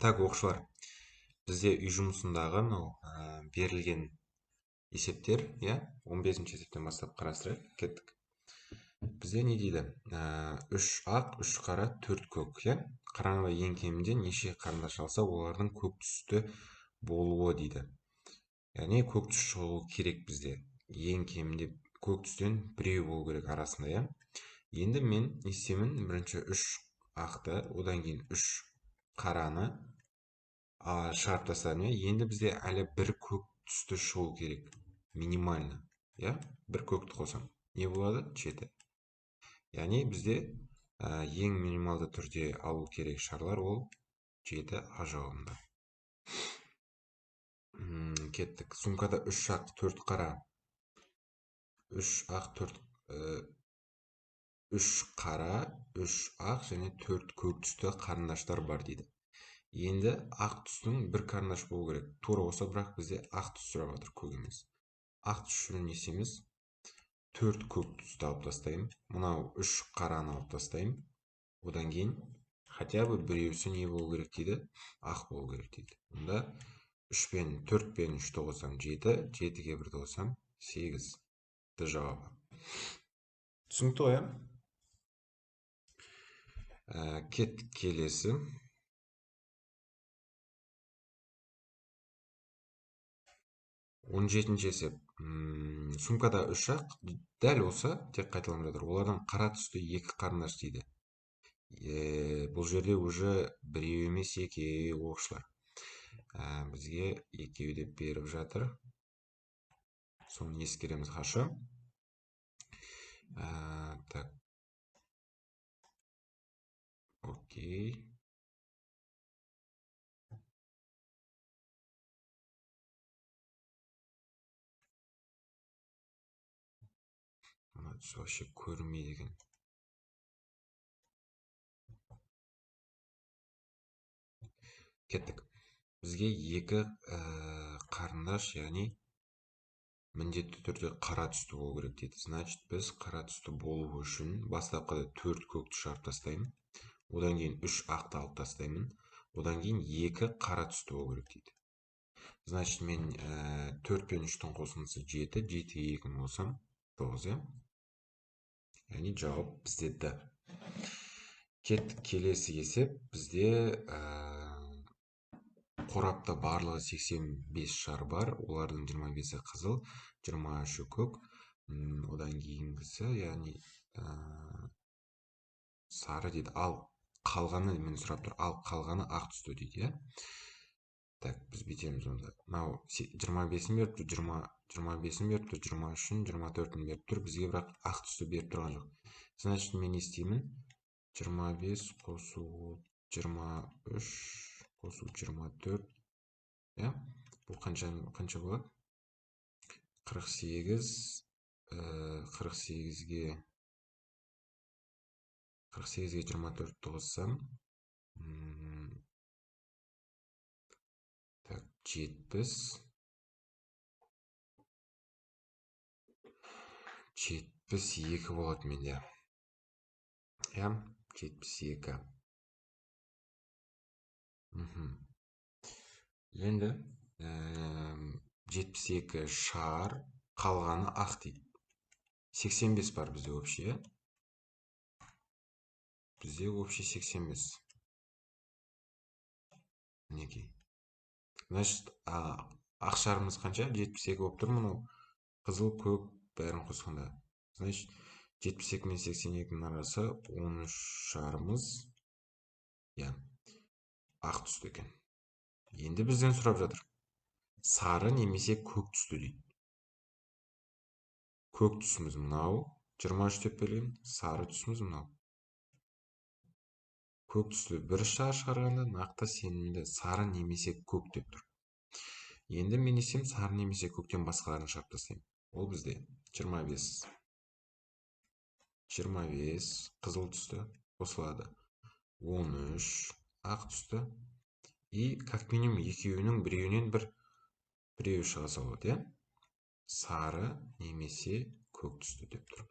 Так, оқушылар, бізде үй жұмысындағы берілген есептер, 15-ші есептен бастап қарастырайық, кеттік. Бізде не дейді? 3 ақ, 3 қара, 4 көк, Қараңғы ең кемінде неше қарындаш алса, олардың көк түсті болуы дейді. Яғни көк түс шығу керек бізде. Ең кемінде көк түстен біреу болу керек арасында, Енді мен не істеймін? Бірінші 3 ақты, одан кейін 3 қараны шығарып тастадым. Енді бізде әлі бір көк түсті шығу керек. Минимально. Бір көкті қосам. Не болады? 7. Яғни бізде ең минималды түрде алу керек шарлар ол 7 А жауабында. Кеттік. Сумкада 3 ақ, 4 қара. 3 ақ, 3 қара, 3 ақ және 4 көк түсті қарындаштар бар дейді. Енді ақ түстің бір қарындаш болу керек. Тура болса, бірақ бізде ақ түс сұрап жатыр, көк емес. Ақ түс үшін не істейміз? 4 көк түсті алып тастаймын. Мынау 3 қараны алып тастаймын. Одан кейін хотя бы біреусі не болу керек дейді? Ақ болу керек дейді. Онда 4 пен 3-ті қосам 7, 7-ге 1-ді қосам 8. Д жауабы. Түсінікті ғой, Кеттік келесі. 17-ші есеп. Сумкада 3 ақ, дәл болса, тек қайталанып жатыр. Олардан қара түсті 2 қарындаш дейді. Бұл жерде уже біреу емес, екеу оқушылар. Бізге екеу деп беріп жатыр. Соны ескереміз хашы. Так. Окей. Вообще көрінмейді екен. Кеттік. Бізге 2 қарындаш, яғни міндетті түрде қара түсті болу керек дейді. Значит, біз қара түсті болу үшін бастапқыда 4 көкті шығарып тастаймын. Одан кейін 3 ақты алып тастаймын. Одан кейін 2 қара түсті болу керек дейді. Значит, мен 4 пен 3-тің қосындысы 7, 7-ге 2-ні қосам 9, Яғни жауап бізде Д. Кеттік келесі есеп. Бізде қорапта барлығы 85 шар бар. Олардың 25-і қызыл, 23-і көк. Одан кейінгісі, яғни сары дейді. Ал қалғаны, мен сұрап тұр, ал қалғаны ақ түсті дейді, Так, біз бетеміз онда. Мынау 25-ін беріп тұр, 25-ін беріп тұр, 23-ін, 24-ін беріп тұр. Бізге бірақ ақ түсті беріп тұрған жоқ. Значит, мен естеймін. 25 қосу 23 қосу 24. Бұл қанша болады? 48. 48-ге 24-ті қоссам. Так, 72 болады менде. 72. Енді 72 шар, қалғаны ақ дейді. 85 бар бізде общий, Бізде общий 85. Мінекей. Значит, ақ шарымыз қанша? 72 болып тұр, мұнау қызыл, көк бәрін қосқанда. Значит, 72 мен 82-ның арасы 13 шарымыз, ақ түсті екен. Енді бізден сұрап жатыр. Сары немесе көк түсті дейді. Көк түсіміз мынау, 23 деп берген, сары түсіміз мынау. Көк түсті бір шар шығарғанда нақты сенімді сары немесе көк деп тұр. Енді мен есем сары немесе көктен басқаларын шығарып тастаймын. Ол бізде 25 қызыл түсті қосылады. 13 ақ түсті. И как минимум екеуінің біреуінен біреу шыға салады, Сары немесе көк түсті деп тұр.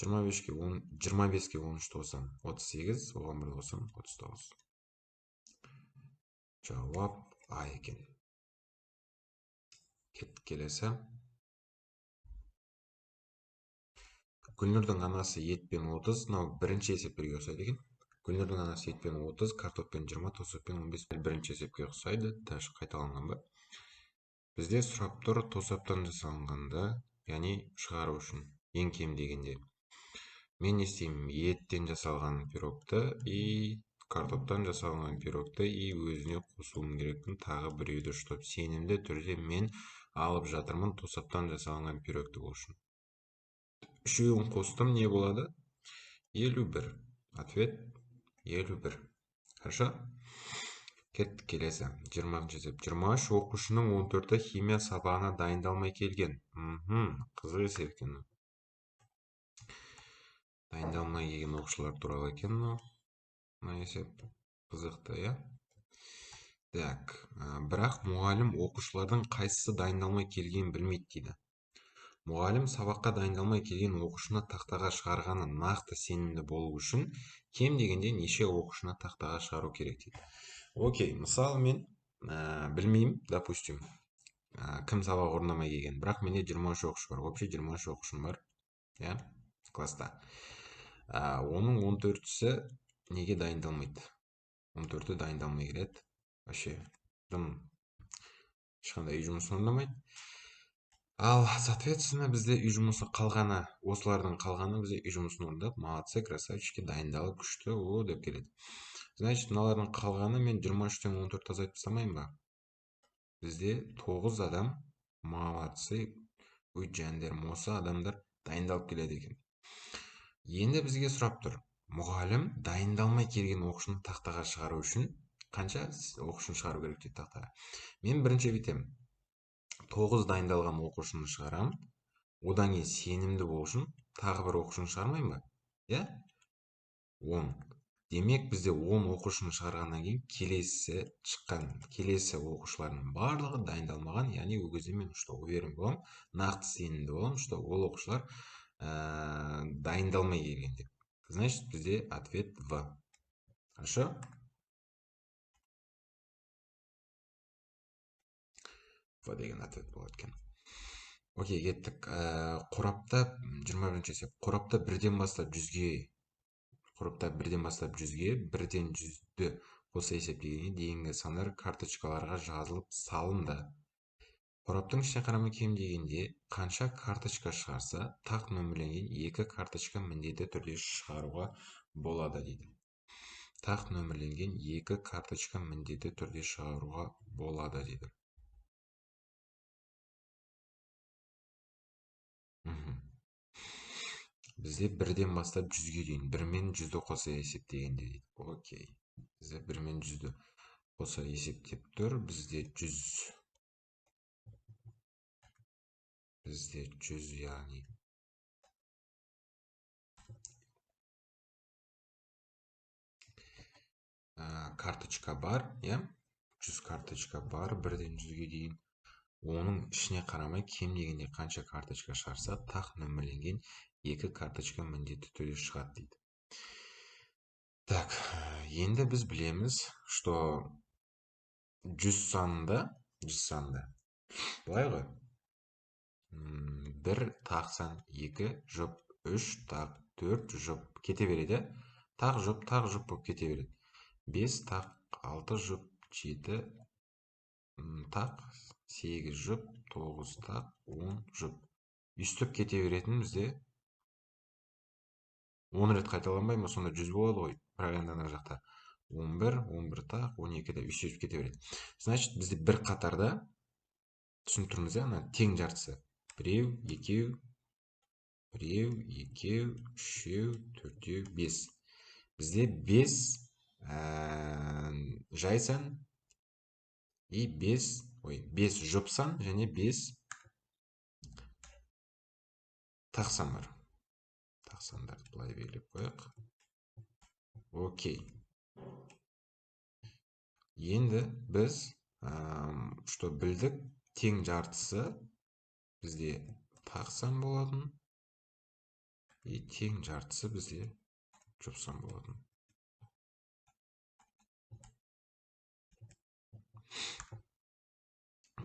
25-ке 13-ті қосам 38, оған 1 қосам 39. Жауап А екен. Кеттік келесі. Гүлнұрдың анасы етпен 30, мынау бірінші есептерге ұқсайды екен. Гүлнұрдың анасы етпен 30, картоппен 20, тосаппен 15 бірінші есепке ұқсайды. Даже қайталанған ба? Бізде сұрап тұр тосаптан жасалынғанда, яғни шығару үшін ең кем дегенде. Мен не істеймін? Еттен жасалған пирогты и картоптан жасалған пирогты и өзіне қосуым керекпін. Тағы біреуді ұштап сенімді түрде мен алып жатырмын тосаптан жасалған пирогты ол үшін. Үшеуін қостым, не болады? 51. Ответ 51. Хорошо? Кеттік келесі. 20-шы есеп. 23 оқушының 14-і химия сабағына дайындалмай келген. Қызық есеп екен. Дайындалмай келген оқушылар туралы екен мына есеп. Қызықты, иә? Так, бірақ мұғалім оқушылардың қайсысы дайындалмай келген білмейді дейді. Мұғалім сабаққа дайындалмай келген оқушыны тақтаға шығарғаны нақты сенімді болу үшін кем дегенде неше оқушыны тақтаға шығару керек дейді. Окей, мысалы мен білмеймін, допустим, кім сабақ орындамай келген, бірақ менде 23 оқушы бар, вообще 23 оқушым бар, иә, класста. Оның 14-сі неге дайындалмайды? 14-і дайындалмай келеді, вообще ешқандай үй жұмысын орындамайды. Ал, соответственно, бізде үй жұмысы қалғаны, осылардың қалғаны бізде үй жұмысын орындап, молодцы, красавчики, дайындалып, күшті, о деп келеді. Значит, мыналардың қалғаны мен 23-тен 14 азайтып тастамайын ба? Бізде 9 адам, молодцы, өй жәндерім, осы адамдар дайындалып келеді екен. Енді бізге сұрап тұр. Мұғалім дайындалмай келген оқушыны тақтаға шығару үшін қанша оқушыны шығару керек дейді тақтаға. Мен бірінші бітем. 9 дайындалған оқушыны шығарам. Одан кейін сенімді болу үшін тағы бір оқушыны шығармайым ба? Иә? 10. Демек бізде 10 оқушыны шығарғаннан кейін келесі оқушылардың барлығы дайындалмаған, яғни ол кезде мен что уверен болам, нақты сенімді болам, что ол оқушылар дайындалмай келген деп. Значит, бізде ответ В. Хорошо? В деген ответ болады екен. Окей, кеттік. Қорапта 21-ші есеп. Қорапта 1-ден бастап 100-ге, бірден 100-ді қоса есептегенде дейінгі сандар карточкаларға жазылып салынды. Қораптың ішіне қарамай кем дегенде қанша карточка шығарса, тақ нөмірленген 2 карточка міндетті түрде шығаруға болады дейді. Тақ нөмірленген 2 карточка міндетті түрде шығаруға болады дейді. Бізде 1-ден бастап 100-ге дейін, 1 мен 100-ді қоса есептегенде дейді. Окей. Бізде 1 мен 100-ді қоса есептеп тұр. Бізде 100, яғни карточка бар, иә? 100 карточка бар, 1-ден 100-ге дейін. Оның ішіне қарамай кем дегенде қанша карточка шығарса, тақ нөмірленген 2 карточка міндетті түрде шығады дейді. Так, енді біз білеміз, что 100 санында, былай ғой, 1 тақ сан, 2 жұп, 3 тақ, 4 жұп кете береді, тақ жұп болып кете береді. 5 тақ, 6 жұп, 7 тақ, 8 жұп, 9 тақ, 10 жұп. Үстіп кете беретін бізде 10 рет қайталанбай ма, сонда 100 болады ғой, программадан жақта. 11 тақ, 12-де үстіп кете береді. Значит, бізде бір қатарда түсініп тұрмыз, ана тең жартысы. 1, 2, 3, 4, 5. Бізде 5 жай сан и 5 жұп сан және 5 тақ сан бар. Тақ сандарды былай белгілеп қояйық. Окей. Енді біз что білдік? Тең жартысы бізде тақ сан болатын и тең жартысы бізде жұп сан болатын.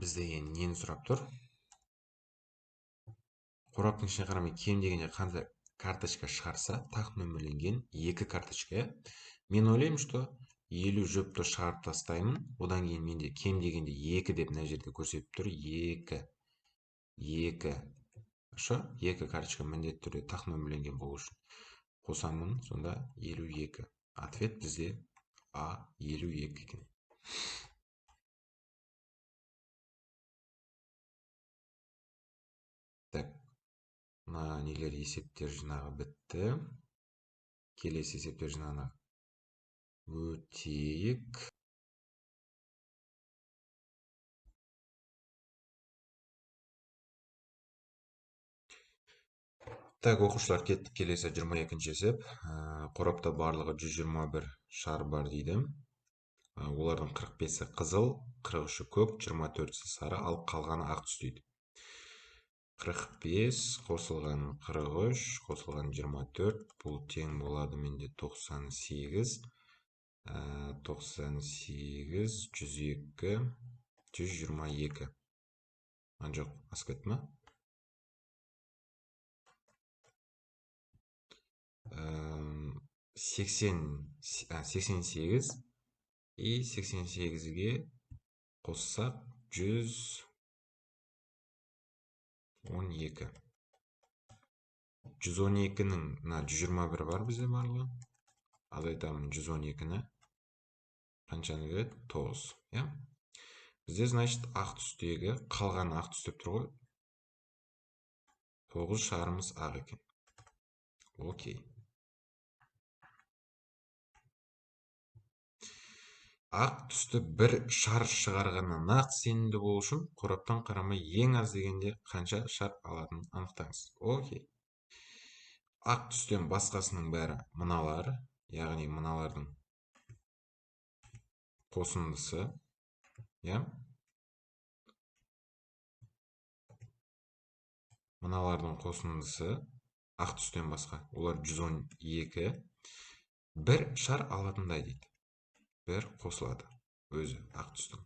Бізде енді нені сұрап тұр? Қораптың ішіне қарамай кем дегенде қандай карточка шығарса, тақ нөмірленген 2 карточка. Мен ойлаймын, что 50 жұпты шығарып тастаймын. Одан кейін менде кем дегенде 2 деп мына жерде көрсетіп тұр. 2. Шо? 2 карточка міндетті түрде тақ нөмірленген болу үшін. Қосамын, сонда 52. Ответ бізде А 52 екен. Так, мына нелер есептер жинағы бітті. Келесі есептер жинағына өтейік. Так, оқушылар кеттік. Келесі 22-ші есеп. Қорапта барлығы 121 шар бар дейді. Олардың 45-і қызыл, 43-і көк, 24-і сары, ал қалғаны ақ түс дейді. 45 қосылған 43 қосылған 24, бұл тең болады менде 98. 98, 102, 122. Жоқ, асып кетті ме? 88 и 88-ге қоссақ 112. 112-нің 121 бар бізде барлығы. Азайтамын 112-ні. Қаншаны береді? 9. Бізде, значит, ақ түстегі қалған ақ түс деп тұр ғой. 9 шарымыз ақ екен. Окей. Ақ түсті бір шар шығарғанына нақты сенімді болу үшін қораптан қарамай ең аз дегенде қанша шар алатынын анықтаңыз. Окей. Ақ түстен басқасының бәрі мыналар, яғни мыналардың қосындысы. Мыналардың қосындысы ақ түстен басқа. Олар 112. Бір шар алатындай дейді. Бір қосылады өзі ақ түстің.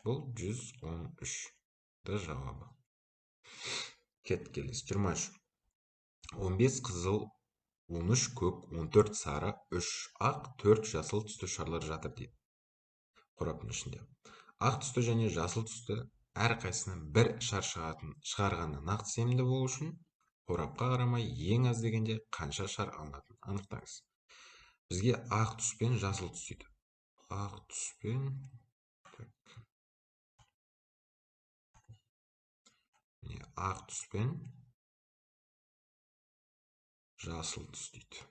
Бұл 113-ді жауабы. Кет келесі 23. 15 қызыл, 13 көк, 14 сары, 3 ақ, 4 жасыл түсті шарлар жатыр дейді. Қораптың ішінде. Ақ түсті және жасыл түсті әрқайсынан бір шар шығарғаны нақты сенімді болу үшін қорапқа қарамай ең аз дегенде қанша шар алынатынын анықтаңыз. Бізге ақ түс пен жасыл түс дейді. Ақ түс пен ақ түс пен жасыл түс дейді.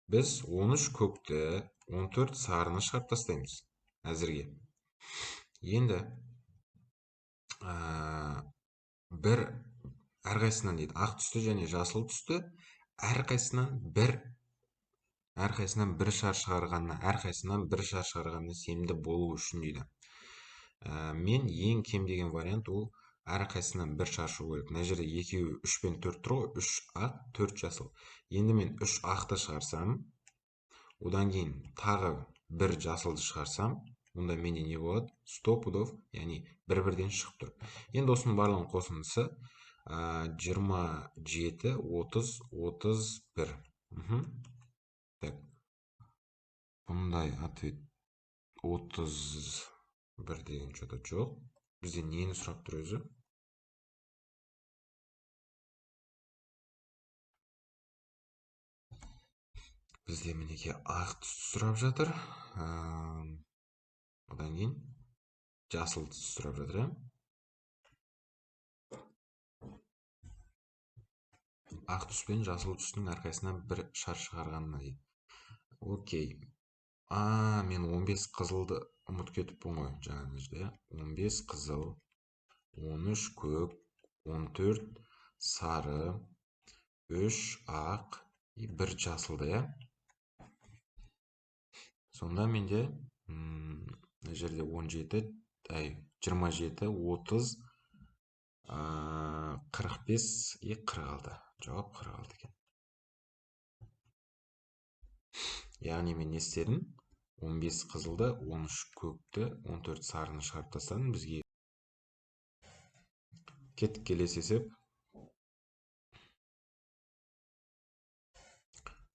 Біз 13 көкті, 14 сарыны шығарып тастаймыз әзірге. Енді бір әрқайсынан дейді, ақ түсті және жасыл түсті әрқайсынан бір шар шығарғанына сенімді болу үшін дейді. Мен ең кем деген вариант ол әрқайсынан бір шар шығу керек. Мына жерде екеуі 3 пен 4 тұр ғой, 3 ақ, 4 жасыл. Енді мен 3 ақты шығарсам, одан кейін тағы бір жасылды шығарсам, онда менде не болады? 100 пудов, яғни бір-бірден шығып тұр. Енді осының барлығының қосындысы 27, 30, 31. Так. Бұндай ответ 31 деген что-то жоқ. Бізде нені сұрап тұр өзі? Бізде мінеке ақ түсті сұрап жатыр. Одан кейін жасыл түсті сұрап жатыр. Ақ түс пен жасыл түстің әрқайсынан бір шар шығарғанына дейді. Окей. Мен 15 қызылды ұмыт кетіппін ғой жаңағы жерде. 15 қызыл, 13 көк, 14 сары, 3 ақ и 1 жасылды, Сонда менде жерде 27, 30, 45 и 46. Жауап 46 екен. Яғни мен не істедім? 15 қызылды, 13 көкті, 14 сарыны шығарып тастадым. Бізге кеттік, келесі есеп.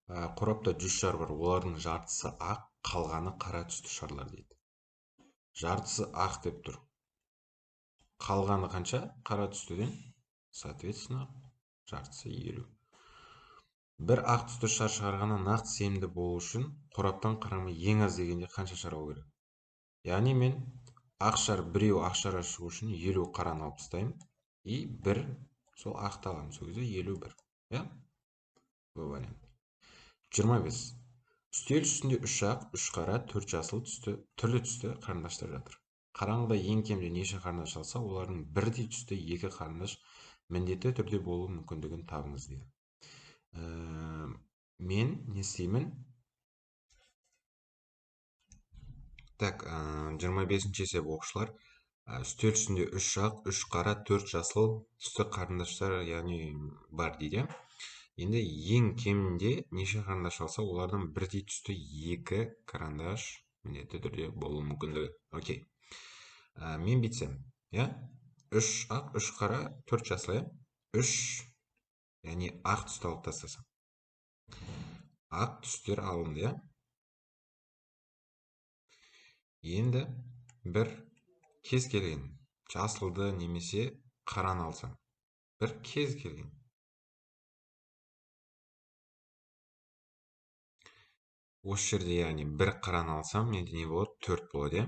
Қорапта 100 шар бар. Олардың жартысы ақ, қалғаны қара түсті шарлар дейді. Жартысы ақ деп тұр. Қалғаны қанша? Қара түстіден, соответственно, жартысы 50. Бір ақ түсті шар шығарғаны нақты сенімді болу үшін қораптан қарамай ең аз дегенде қанша шар алу керек? Яғни мен біреу ақ шар шығу үшін 50 қараны алып тастаймын и бір сол ақты аламын. Сол кезде 51. Я? Бұл вариант. 25. Үстел үстінде 3 ақ, 3 қара, 4 жасыл түрлі түсті қарындаштар жатыр. Қараңғыда ең кемде неше қарындаш алса, олардың бірдей түсті 2 қарындаш міндетті түрде болуы мүмкіндігін табыңыз дейді. Мен не істеймін? Так, 25-ші есеп оқушылар. Үстел үстінде 3 ақ, 3 қара, 4 жасыл түсті қарындаштар, яғни бар дейді. Енді ең кемінде неше қарындаш алса, олардан бірдей түсті 2 қарындаш міндетті түрде болуы мүмкіндігі. Окей. Мен бүйтсем, 3 ақ, 3 қара, 4 жасыл, 3, яғни ақ түсті алып тастасам. Ақ түстер алынды, Енді бір кез келген жасылды немесе қараны алсам. Бір кез келген. Осы жерде, яғни бір қараны алсам, менде не болады? 4 болады,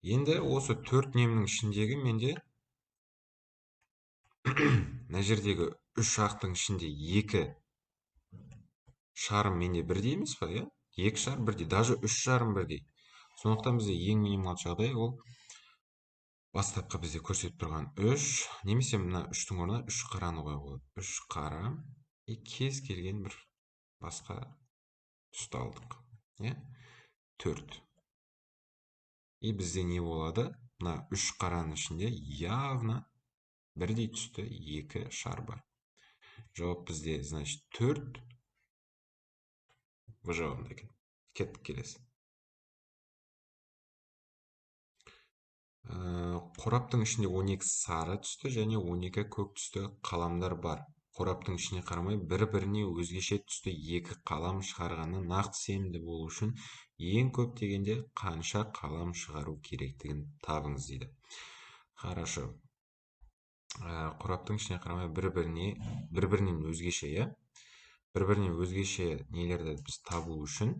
Енді осы 4 немнің ішіндегі менде мына жердегі 3 ақтың ішінде 2 шарым менде бірдей емес па, 2 шар бірдей, даже 3 шарым бірдей. Сондықтан бізде ең минимал жағдай ол бастапқы бізде көрсетіп тұрған 3, немесе мына 3-тің орнына 3 қараны қоюға болады. 3 қара и кез келген бір басқа түсті алдық. 4. И бізде не болады? Мына 3 қараның ішінде явно бірдей түсті 2 шар бар. Жауап бізде, значит, 4. Бұл жауабында екен. Кеттік, келесі. Қораптың ішінде 12 сары түсті және 12 көк түсті қаламдар бар. Қораптың ішіне қарамай бір-біріне өзгеше түсті 2 қалам шығарғаны нақты сенімді болу үшін ең көп дегенде қанша қалам шығару керектігін табыңыз дейді. Хорошо. Қораптың ішіне қарамай бір-бірінен өзгеше, бір-бірінен өзгеше нелерді біз табу үшін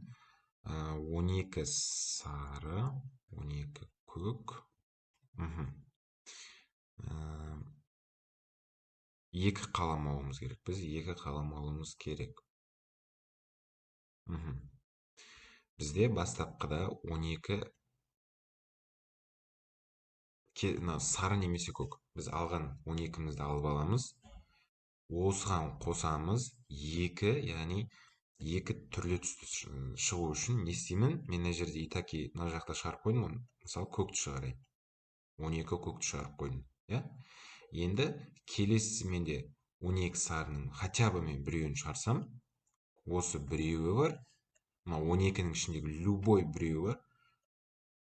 12 сары, 12 көк, 2 қалам алуымыз керек. Біз 2 қалам алуымыз керек. Бізде бастапқыда 12 сары немесе көк. Біз алған 12-мізді алып аламыз. Осыған қосамыз 2, яғни 2 түрлі түсті шығу үшін не істеймін? Мен мына жерде итаки мына жақта шығарып қойдым, мысалы көкті шығарайын. 12 көкті шығарып қойдым. Енді келесі менде 12 сарының хотя бы мен біреуін шығарсам, осы біреуі бар. 12-нің ішіндегі любой біреуі бар.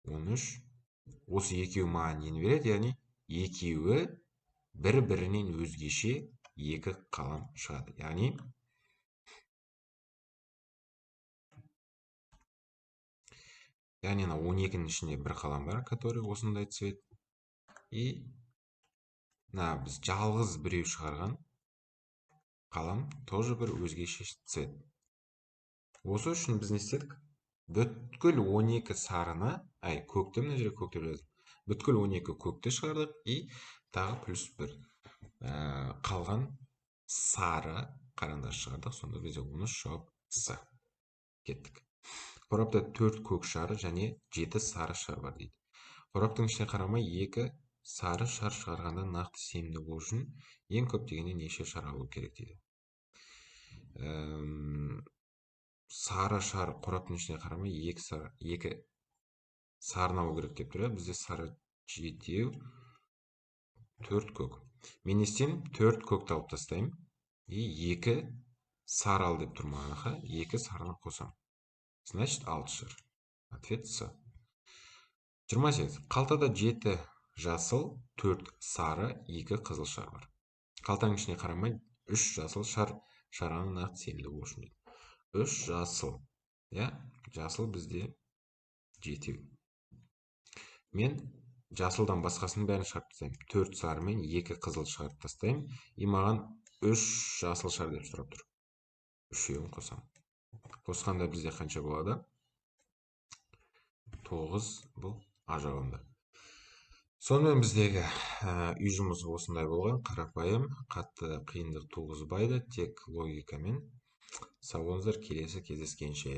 13. Осы екеуі маған нені береді? Яғни екеуі бір-бірінен өзгеше 2 қалам шығады. Яғни на 12-нің ішінде бір қалам бар, который осындай цвет. И біз жалғыз біреу шығарған қалам тоже бір өзгеше цвет. Осы үшін біз не істедік? Бүткіл 12 сарыны, көкті, мына жерге көкті жаздым. Бүткіл 12 көкті шығардық и тағы плюс 1 қалған сары қарындаш шығардық. Сонда бізде 13 жауап С. Кеттік. Қорапта 4 көк шары және 7 сары шар бар дейді. Қораптың ішіне қарамай 2 сары шар шығарғанда нақты сенімді болу үшін ең көп дегенде неше шар алу керек дейді. Сары шар қораптың ішіне қарамай 2 сарын алу керек деп тұр. Бізде сары 7, 4 көк. Мен істеймін, 4 көкті алып тастаймын и 2 сары ал деп тұр маған. 2 сарыны қосам. Значит, 6 шар. Ответ С. 28. Қалтада 7 жасыл, 4 сары, 2 қызыл шар бар. Қалтаның ішіне қарамай 3 жасыл шар шараның нақты сенімді болу үшін дейді. 3 жасыл. Я, жасыл бізде 7. Мен жасылдан басқасының бәрін шығарып тастаймын. 4 сары мен 2 қызыл шығарып тастаймын. И маған 3 жасыл шар деп сұрап тұр. Үшеуін қосам. Қосқанда бізде қанша болады? 9 бұл А жауабында. Сонымен біздегі үй жұмысы осындай болған. Қарапайым, қатты қиындық туғызбайды, тек логикамен. Сау болыңыздар, келесі кездескенше.